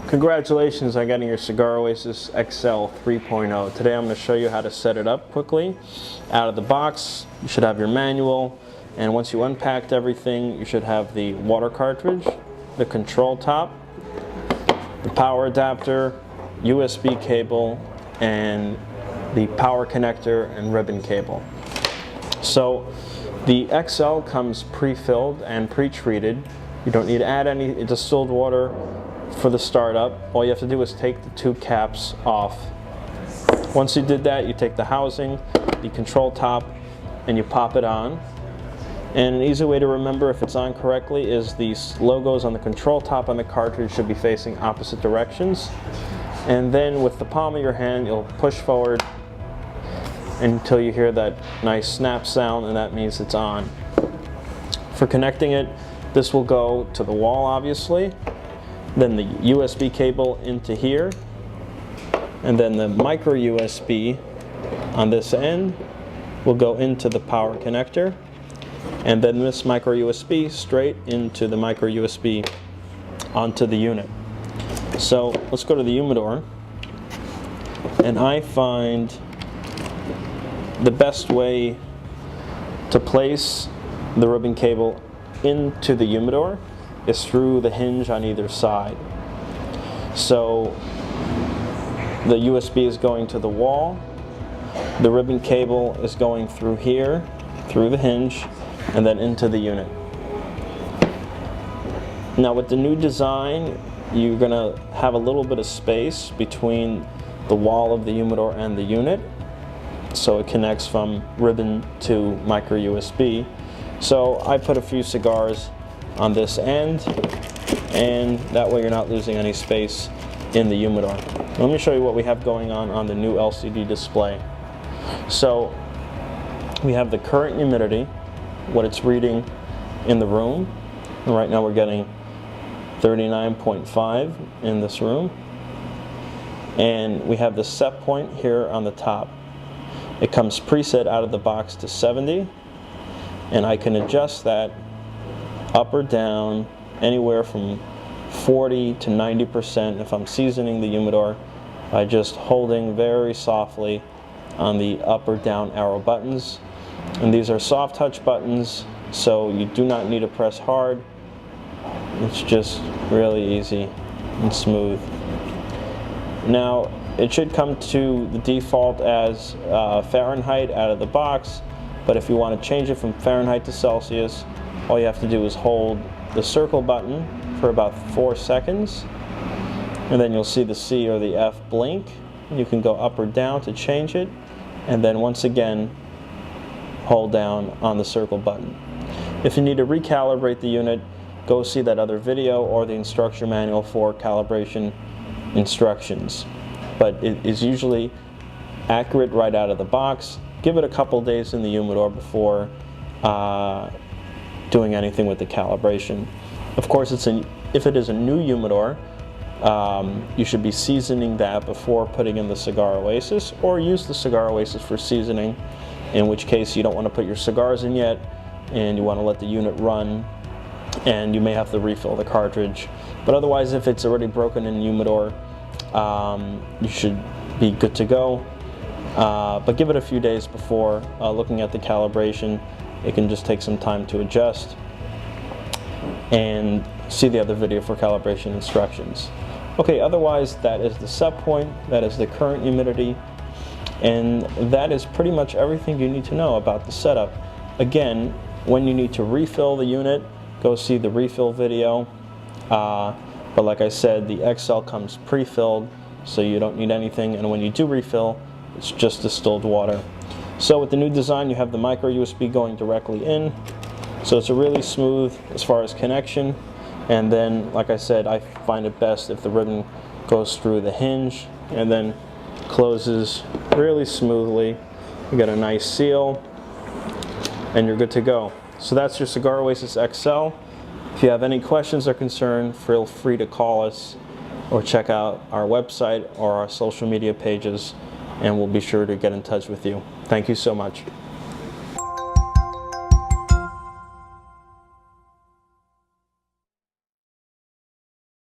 Congratulations on getting your Cigar Oasis Excel 3.0. Today I'm going to show you how to set it up quickly. Out of the box, you should have your manual, and once you unpacked everything, you should have the water cartridge, the control top, the power adapter, USB cable, and the power connector and ribbon cable. So the XL comes pre-filled and pre-treated. You don't need to add any distilled water for the startup. All you have to do is take the two caps off. Once you did that, you take the housing, the control top, and you pop it on. And an easy way to remember if it's on correctly is the logos on the control top on the cartridge should be facing opposite directions. And then with the palm of your hand, you'll push forward until you hear that nice snap sound, and that means it's on. For connecting it, this will go to the wall, obviously, then the USB cable into here, and then the micro USB on this end will go into the power connector, and then this micro USB straight into the micro USB onto the unit. So let's go to the humidor, and I find the best way to place the ribbon cable into the humidor is through the hinge on either side. So the USB is going to the wall, the ribbon cable is going through here, through the hinge, and then into the unit. Now with the new design, you're going to have a little bit of space between the wall of the humidor and the unit, so it connects from ribbon to micro USB. So I put a few cigars on this end, and that way you're not losing any space in the humidor. Let me show you what we have going on the new LCD display. So we have the current humidity, what it's reading in the room, and right now we're getting 39.5 in this room, and we have the set point here on the top. It comes preset out of the box to 70, and I can adjust that up or down anywhere from 40 to 90% if I'm seasoning the humidor by just holding very softly on the up or down arrow buttons. And these are soft touch buttons, so you do not need to press hard. It's just really easy and smooth. Now it should come to the default as Fahrenheit out of the box, but if you want to change it from Fahrenheit to Celsius, all you have to do is hold the circle button for about 4 seconds, and then you'll see the C or the F blink. You can go up or down to change it, and then once again hold down on the circle button. If you need to recalibrate the unit, go see that other video or the instruction manual for calibration instructions. But it is usually accurate right out of the box. Give it a couple days in the humidor before doing anything with the calibration. Of course, if it is a new humidor, you should be seasoning that before putting in the Cigar Oasis, or use the Cigar Oasis for seasoning, in which case you don't want to put your cigars in yet, and you want to let the unit run, and you may have to refill the cartridge. But otherwise, if it's already broken in humidor, you should be good to go. But give it a few days before looking at the calibration. It can just take some time to adjust, and see the other video for calibration instructions. Okay, otherwise that is the set point, that is the current humidity, and that is pretty much everything you need to know about the setup. Again, when you need to refill the unit, go see the refill video. But like I said, the XL comes pre-filled, so you don't need anything, and when you do refill, it's just distilled water. So with the new design, you have the micro USB going directly in, so it's a really smooth as far as connection. And then, like I said, I find it best if the ribbon goes through the hinge and then closes really smoothly. You get a nice seal, and you're good to go. So that's your Cigar Oasis XL. If you have any questions or concern, feel free to call us or check out our website or our social media pages, and we'll be sure to get in touch with you. Thank you so much.